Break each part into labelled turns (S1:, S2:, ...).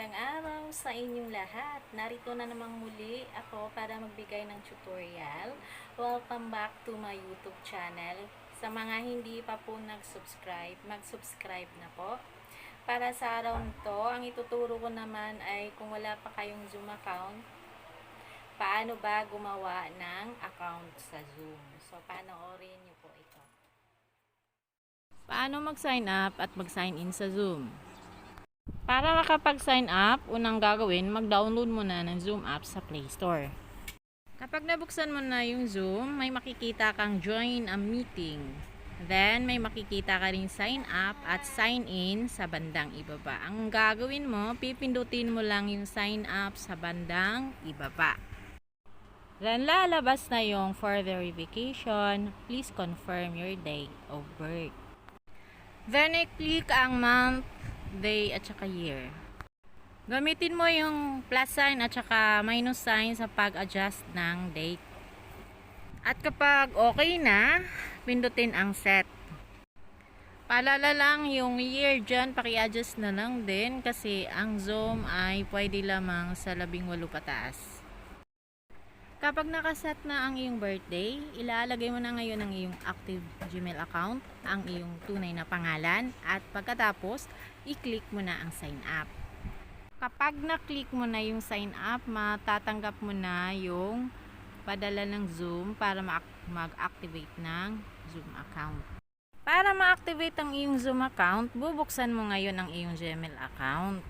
S1: Magandang araw sa inyong lahat. Narito na namang muli ako para magbigay ng tutorial. Welcome back to my YouTube channel. Sa mga hindi pa po nag-subscribe, mag-subscribe na po. Para sa araw nito, ang ituturo ko naman ay kung wala pa kayong Zoom account, paano ba gumawa ng account sa Zoom. So, panoorin niyo po ito. Paano mag-sign up at mag-sign in sa Zoom? Para makapag-sign up, unang gagawin, mag-download muna ng Zoom app sa Play Store. Kapag nabuksan mo na yung Zoom, may makikita kang join a meeting. Then, may makikita ka rin sign up at sign in sa bandang ibaba. Ang gagawin mo, pipindutin mo lang yung sign up sa bandang ibaba. Then, lalabas na yung for verification. Please confirm your date of birth. Then, i-click ang month, day at saka year. Gamitin mo yung plus sign at saka minus sign sa pag-adjust ng date. At kapag okay na, pindutin ang set. Paalala lang yung year dyan, paki-adjust na lang din kasi ang Zoom ay pwede lamang sa 18 pataas. Kapag nakaset na ang iyong birthday, ilalagay mo na ngayon ang iyong active Gmail account, ang iyong tunay na pangalan, at pagkatapos, i-click mo na ang sign up. Kapag na-click mo na yung sign up, matatanggap mo na yung padala ng Zoom para mag-activate ng Zoom account. Para ma-activate ang iyong Zoom account, bubuksan mo ngayon ang iyong Gmail account.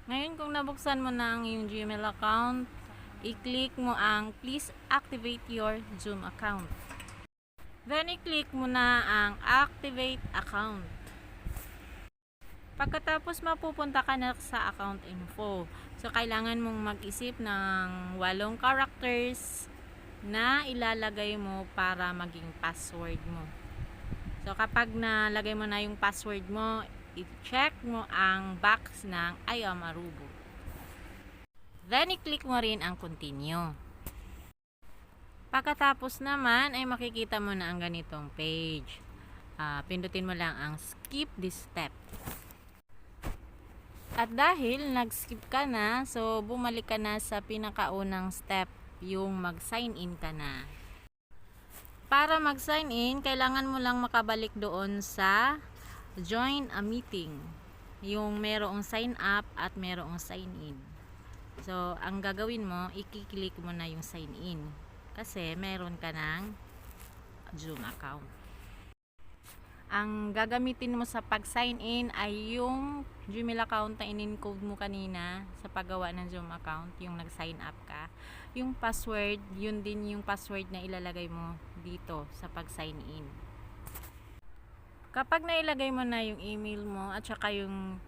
S1: Ngayon kung nabuksan mo na ang iyong Gmail account, i-click mo ang please activate your Zoom account. Then i-click mo na ang activate account. Pagkatapos mapupunta ka na sa account info. So kailangan mong mag-isip ng 8 characters na ilalagay mo para maging password mo. So kapag nalagay mo na yung password mo, i-check mo ang box ng I am a robot. Then, i-click mo rin ang continue. Pagkatapos naman, ay makikita mo na ang ganitong page. Pindutin mo lang ang skip this step. At dahil nag-skip ka na, so bumalik ka na sa pinakaunang step, yung mag-sign in ka na. Para mag-sign in, kailangan mo lang makabalik doon sa join a meeting. Yung merong sign up at merong sign in. So, ang gagawin mo, i-click mo na yung sign in. Kasi, meron ka ng Zoom account. Ang gagamitin mo sa pag-sign in ay yung Gmail account na in-encode mo kanina sa paggawa ng Zoom account, yung nag-sign up ka. Yung password, yun din yung password na ilalagay mo dito sa pag-sign in. Kapag nailagay mo na yung email mo at saka yung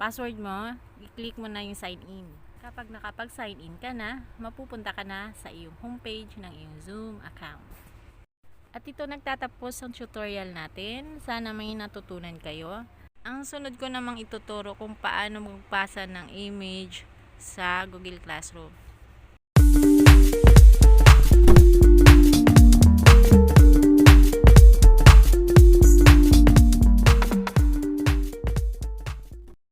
S1: password mo, i-click mo na yung sign in. Kapag nakapag-sign in ka na, mapupunta ka na sa iyong homepage ng iyong Zoom account. At ito nagtatapos ang tutorial natin. Sana may natutunan kayo. Ang sunod ko namang ituturo kung paano magpasa ng image sa Google Classroom.